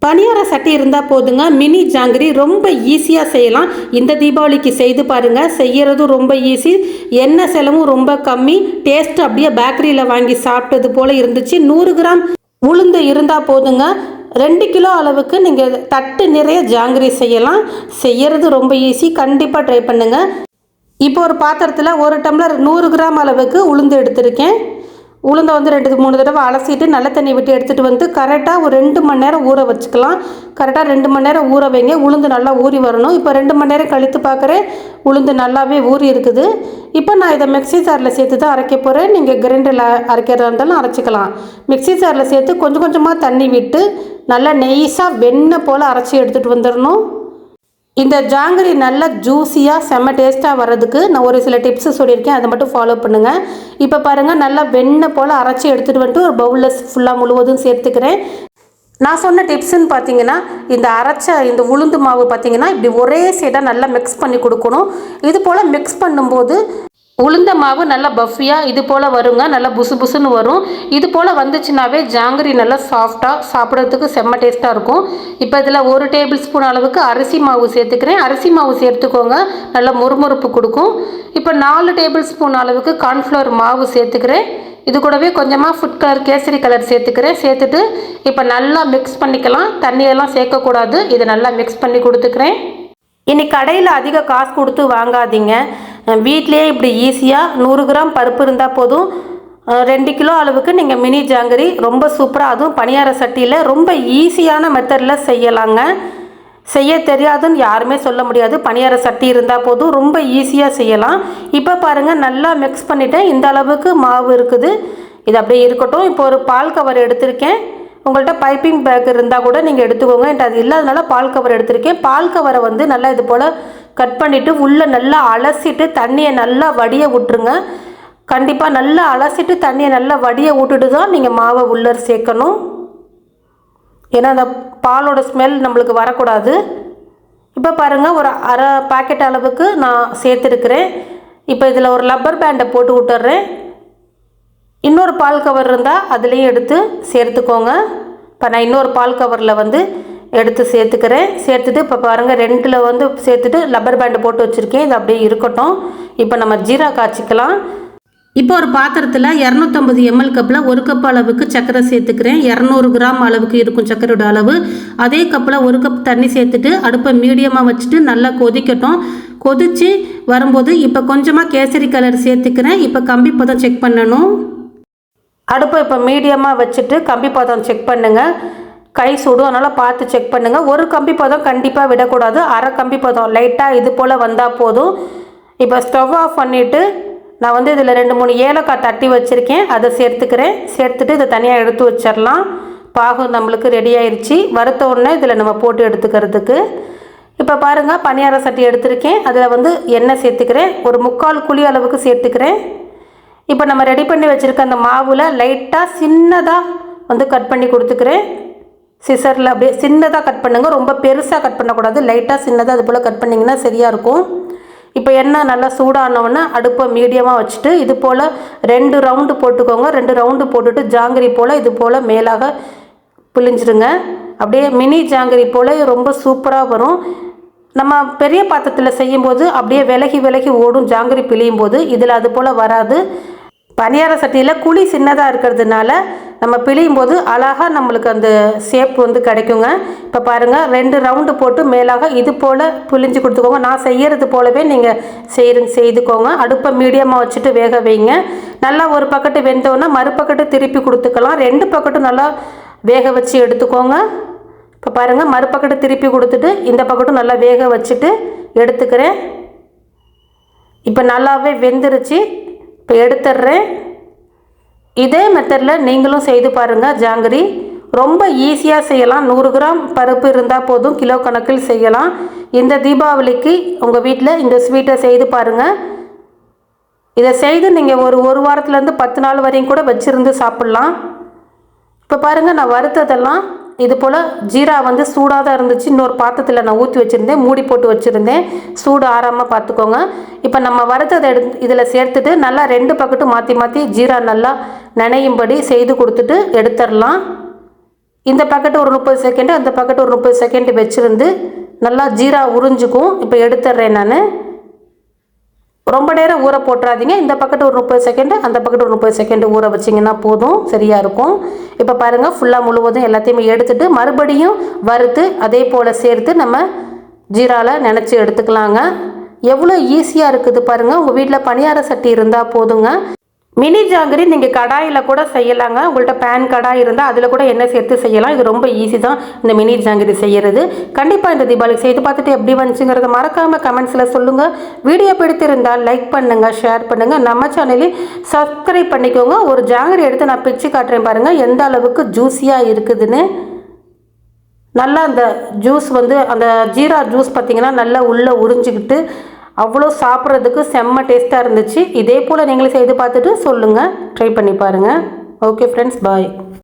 பணியார சட்டி இருந்தால் போதுங்க, மினி ஜாங்கிரி ரொம்ப ஈஸியாக செய்யலாம். இந்த தீபாவளிக்கு செய்து பாருங்கள். செய்யறதும் ரொம்ப ஈஸி, எண்ணெய் செலவும் ரொம்ப கம்மி, டேஸ்ட்டு அப்படியே பேக்கரியில் வாங்கி சாப்பிட்டது போல் இருந்துச்சு. 100 கிராம் உளுந்து இருந்தால் போதுங்க, 2 கிலோ அளவுக்கு நீங்கள் தட்டு நிறைய ஜாங்கிரி செய்யலாம். செய்யறது ரொம்ப ஈஸி, கண்டிப்பாக ட்ரை பண்ணுங்கள். இப்போ ஒரு பாத்திரத்தில் 1 டம்ளர் 100 கிராம் அளவுக்கு உளுந்து எடுத்திருக்கேன். உளுந்தை வந்து 2-3 தடவை அலசிட்டு நல்ல தண்ணி விட்டு எடுத்துகிட்டு வந்து கரெக்டாக ஒரு 2 மணி நேரம் ஊற வச்சுக்கலாம். கரெக்டாக 2 மணி நேரம் ஊற வைங்க. உளுந்து நல்லா ஊறி வரணும். இப்போ 2 மணி நேரம் கழித்து பார்க்குறேன், உளுந்து நல்லாவே ஊறி இருக்குது. இப்போ நான் இதை மிக்ஸி ஜாரில் சேர்த்து தான் அரைக்க போகிறேன். நீங்கள் கிரைண்டரில் அரைக்கிறதா இருந்தாலும் அரைச்சிக்கலாம். மிக்ஸி ஜாரில் சேர்த்து கொஞ்சம் கொஞ்சமாக தண்ணி விட்டு நல்லா நெய்ஸாக வெண்ணெய் போல் அரைச்சி எடுத்துகிட்டு வந்துடணும். இந்த ஜாங்கிரி நல்லா ஜூஸியாக செம்ம டேஸ்ட்டாக வர்றதுக்கு நான் ஒரு சில டிப்ஸு சொல்லியிருக்கேன், அதை மட்டும் ஃபாலோ பண்ணுங்கள். இப்போ பாருங்கள், நல்லா வெண்ணெய் போல் அரைச்சி எடுத்துகிட்டு வந்துட்டு ஒரு பவுலில் ஃபுல்லாக முழுவதும் சேர்த்துக்கிறேன். நான் சொன்ன டிப்ஸுன்னு பார்த்தீங்கன்னா, இந்த அரைச்ச இந்த உளுந்து மாவு பார்த்தீங்கன்னா இப்படி ஒரே சைடாக நல்லா மிக்ஸ் பண்ணி கொடுக்கணும். இது போல் மிக்ஸ் பண்ணும்போது உளுந்த மாவு நல்லா பஃபியாக இது போல் வருங்க, நல்லா புசு புசுன்னு வரும். இது போல் வந்துச்சுனாவே ஜாங்கிரி நல்லா சாஃப்டாக சாப்பிட்றதுக்கு செம்ம டேஸ்ட்டாக இருக்கும். இப்போ இதில் 1 டேபிள் ஸ்பூன் அளவுக்கு அரிசி மாவு சேர்த்துக்கிறேன். அரிசி மாவு சேர்த்துக்கோங்க, நல்லா முறுமுறுப்பு கொடுக்கும். இப்போ 4 டேபிள் ஸ்பூன் அளவுக்கு கார்ன்ஃப்ளவர் மாவு சேர்த்துக்கிறேன். இது கூடவே கொஞ்சமாக ஃபுட் கலர் கேசரி கலர் சேர்த்துக்கிறேன். சேர்த்துட்டு இப்போ நல்லா மிக்ஸ் பண்ணிக்கலாம். தண்ணியெல்லாம் சேர்க்கக்கூடாது. இதை நல்லா மிக்ஸ் பண்ணி கொடுத்துக்கிறேன். இன்றைக்கி கடையில் அதிக காசு கொடுத்து வாங்காதீங்க. வீட்டிலேயே இப்படி ஈஸியாக 100 கிராம் பருப்பு இருந்தால் போதும், 2 கிலோ அளவுக்கு நீங்கள் மினி ஜாங்கிரி ரொம்ப சூப்பராக, அதுவும் பணியார சட்டியில் ரொம்ப ஈஸியான மெத்தடில் செய்யலாங்க. செய்ய தெரியாதுன்னு யாருமே சொல்ல முடியாது. பணியார சட்டி இருந்தால் போதும், ரொம்ப ஈஸியாக செய்யலாம். இப்போ பாருங்கள், நல்லா மிக்ஸ் பண்ணிவிட்டேன். இந்த அளவுக்கு மாவு இருக்குது. இது அப்படியே இருக்கட்டும். இப்போ ஒரு பால் கவர் எடுத்திருக்கேன். உங்கள்கிட்ட பைப்பிங் பேக் இருந்தால் கூட நீங்கள் எடுத்துக்கோங்க. என்கிட்ட அது இல்லாதனால பால் கவர் எடுத்திருக்கேன். பால் கவரை வந்து நல்லா இது போல் கட் பண்ணிவிட்டு உள்ளே நல்லா அலசிட்டு தண்ணியை நல்லா வடிய விட்டுருங்க. கண்டிப்பாக நல்லா அலசிட்டு தண்ணியை நல்லா வடிய விட்டுட்டு தான் நீங்கள் மாவை உள்ளே சேர்க்கணும். ஏன்னா அந்த பாலோட ஸ்மெல் நம்மளுக்கு வரக்கூடாது. இப்போ பாருங்கள், ஒரு அரை பாக்கெட் அளவுக்கு நான் சேர்த்துருக்கிறேன். இப்போ இதில் ஒரு லப்பர் பேண்டை போட்டு விட்டுறேன். இன்னொரு பால் கவர் இருந்தால் அதுலேயும் எடுத்து சேர்த்துக்கோங்க. இப்போ நான் இன்னொரு பால் கவரில் வந்து எடுத்து சேர்த்துக்கிறேன். சேர்த்துட்டு இப்போ பாருங்கள், 2ல் வந்து சேர்த்துட்டு லப்பர் பேண்டு போட்டு வச்சுருக்கேன். இது அப்படியே இருக்கட்டும். இப்போ நம்ம ஜீரா காய்ச்சிக்கலாம். இப்போ ஒரு பாத்திரத்தில் 250 ml கப்பில் 1 கப் அளவுக்கு சர்க்கரை சேர்த்துக்கிறேன். 200 கிராம் அளவுக்கு இருக்கும் சர்க்கரையோட அளவு. அதே கப்பில் 1 கப் தண்ணி சேர்த்துட்டு அடுப்பை மீடியமாக வச்சுட்டு நல்லா கொதிக்கட்டும். கொதித்து வரும்போது இப்போ கொஞ்சமாக கேசரி கலர் சேர்த்துக்கிறேன். இப்போ கம்பி பதம் செக் பண்ணணும். அடுப்பை இப்போ மீடியமாக வச்சுட்டு கம்பி பதம் செக் பண்ணுங்கள். கை சுடும், அதனால் பார்த்து செக் பண்ணுங்கள். ஒரு கம்பி பதம் கண்டிப்பாக விடக்கூடாது. அரை கம்பி பதம் லைட்டாக இது போல் வந்தால் போதும். இப்போ ஸ்டவ் ஆஃப் பண்ணிவிட்டு நான் வந்து இதில் 2-3 ஏலக்காய் தட்டி வச்சுருக்கேன், அதை சேர்த்துக்கிறேன். சேர்த்துட்டு இதை தனியாக எடுத்து வச்சிடலாம். பாகு நம்மளுக்கு ரெடி ஆயிடுச்சு. வறுத்த உடனே இதில் நம்ம போட்டு எடுத்துக்கிறதுக்கு. இப்போ பாருங்கள், பணியார சட்டி எடுத்திருக்கேன். அதில் வந்து எண்ணெய் சேர்த்துக்கிறேன். ஒரு 3/4 குழி அளவுக்கு சேர்த்துக்கிறேன். இப்போ நம்ம ரெடி பண்ணி வச்சுருக்க அந்த மாவில் லைட்டாக சின்னதாக வந்து கட் பண்ணி கொடுத்துக்கிறேன். சிசரில் அப்படியே சின்னதாக கட் பண்ணுங்கள், ரொம்ப பெருசாக கட் பண்ணக்கூடாது. லைட்டாக சின்னதாக அது போல் கட் பண்ணிங்கன்னா சரியாக இருக்கும். இப்போ எண்ணெய் நல்லா சூடானவுடனே அடுப்பை மீடியமாக வச்சுட்டு இது போல் 2 ரவுண்டு போட்டுக்கோங்க. 2 ரவுண்டு போட்டுட்டு ஜாங்கிரி போல் இது போல் மேலாக பிழிஞ்சிடுங்க. அப்படியே மினி ஜாங்கிரி போல் ரொம்ப சூப்பராக வரும். நம்ம பெரிய பாத்திரத்தில் செய்யும்போது அப்படியே விலகி விலகி ஓடும் ஜாங்கிரி பிழியும் போது. இதில் அது போல் வராது. பணியார சட்டியில் குழி சின்னதாக இருக்கிறதுனால நம்ம பிழியும் போது அழகாக நம்மளுக்கு அந்த ஷேப் வந்து கிடைக்குங்க. இப்போ பாருங்கள், 2 ரவுண்டு போட்டு மேலாக இது போல் பிழிஞ்சு கொடுத்துக்கோங்க. நான் செய்கிறது போலவே நீங்கள் செய்துக்கோங்க. அடுப்பை மீடியமாக வச்சுட்டு வேக வைங்க. நல்லா ஒரு பக்கெட்டு வெந்தோன்னா மறுபக்கெட்டு திருப்பி கொடுத்துக்கலாம். 2 பக்கெட்டும் நல்லா வேக வச்சு எடுத்துக்கோங்க. இப்போ பாருங்கள், மறுபக்கெட்டு திருப்பி கொடுத்துட்டு இந்த பக்கெட்டும் நல்லா வேக வச்சுட்டு எடுத்துக்கிறேன். இப்போ நல்லாவே வெந்துருச்சு. இப்போ எடுத்துடுறேன். இதே மெத்தடில் நீங்களும் செய்து பாருங்கள். ஜாங்கிரி ரொம்ப ஈஸியாக செய்யலாம். 100 கிராம் பருப்பு இருந்தால் போதும், கிலோ கணக்கில் செய்யலாம். இந்த தீபாவளிக்கு உங்கள் வீட்டில் இந்த ஸ்வீட்டை செய்து பாருங்கள். இதை செய்து நீங்கள் ஒரு வாரத்துலேருந்து 10 நாள் வரையும் கூட வச்சுருந்து சாப்பிட்லாம். இப்போ பாருங்கள், நான் வறுத்ததெல்லாம் இது போல் ஜீரா வந்து சூடாக தான் இருந்துச்சு. இன்னொரு பாத்திரத்தில் நான் ஊற்றி வச்சுருந்தேன், மூடி போட்டு வச்சுருந்தேன். சூடு ஆறாமல் பார்த்துக்கோங்க. இப்போ நம்ம வறுத்ததை இதில் சேர்த்துட்டு நல்லா 2 பக்கெட்டும் மாற்றி மாற்றி ஜீரா நல்லா நனையும்படி செய்து கொடுத்துட்டு எடுத்துடலாம். இந்த பக்கெட் ஒரு 30 செகண்டு, அந்த பக்கெட் ஒரு 30 செகண்ட் வச்சுருந்து நல்லா ஜீரா உறிஞ்சிக்கும். இப்போ எடுத்துடுறேன் நான். ரொம்ப நேரம் ஊற போட்டுறாதீங்க. இந்த பக்கெட் ஒரு 30 செகண்டு, அந்த பக்கெட் ஒரு 30 செகண்டு ஊற வச்சிங்கன்னா போதும், சரியாக இருக்கும். இப்போ பாருங்கள், ஃபுல்லாக முழுவதும் எல்லாத்தையுமே எடுத்துகிட்டு மறுபடியும் வறுத்து அதே போல் சேர்த்து நம்ம ஜீராவில் நினச்சி எடுத்துக்கலாங்க. எவ்வளோ ஈஸியாக இருக்குது பாருங்கள். உங்கள் வீட்டில் பணியார சட்டி இருந்தால் போதுங்க. மினி ஜாங்கிரி நீங்கள் கடாயில் கூட செய்யலாங்க. உங்கள்கிட்ட பேன் கடாய் இருந்தால் அதில் கூட எண்ணெய் சேர்த்து செய்யலாம். இது ரொம்ப ஈஸி தான் இந்த மினி ஜாங்கிரி செய்கிறது. கண்டிப்பாக இந்த தீபாவளிக்கு செய்து பார்த்துட்டு எப்படி வந்துச்சுங்கிறத மறக்காமல் கமெண்ட்ஸில் சொல்லுங்கள். வீடியோ பிடித்திருந்தால் லைக் பண்ணுங்கள், ஷேர் பண்ணுங்கள், நம்ம சேனலையும் சப்ஸ்கிரைப் பண்ணிக்கோங்க. ஒரு ஜாங்கிரி எடுத்து நான் பிச்சு காட்டுறேன் பாருங்கள் எந்த அளவுக்கு ஜூஸியாக இருக்குதுன்னு. நல்லா அந்த ஜூஸ் அந்த ஜீரா ஜூஸ் பார்த்திங்கன்னா நல்லா உள்ளே உறிஞ்சிக்கிட்டு அவ்வளோ சாப்பிட்றதுக்கு செம்ம டேஸ்ட்டாக இருந்துச்சு. இதே போல் நீங்களும் செய்து பார்த்துட்டு சொல்லுங்கள், ட்ரை பண்ணி பாருங்கள். ஓகே ஃப்ரெண்ட்ஸ், பாய்.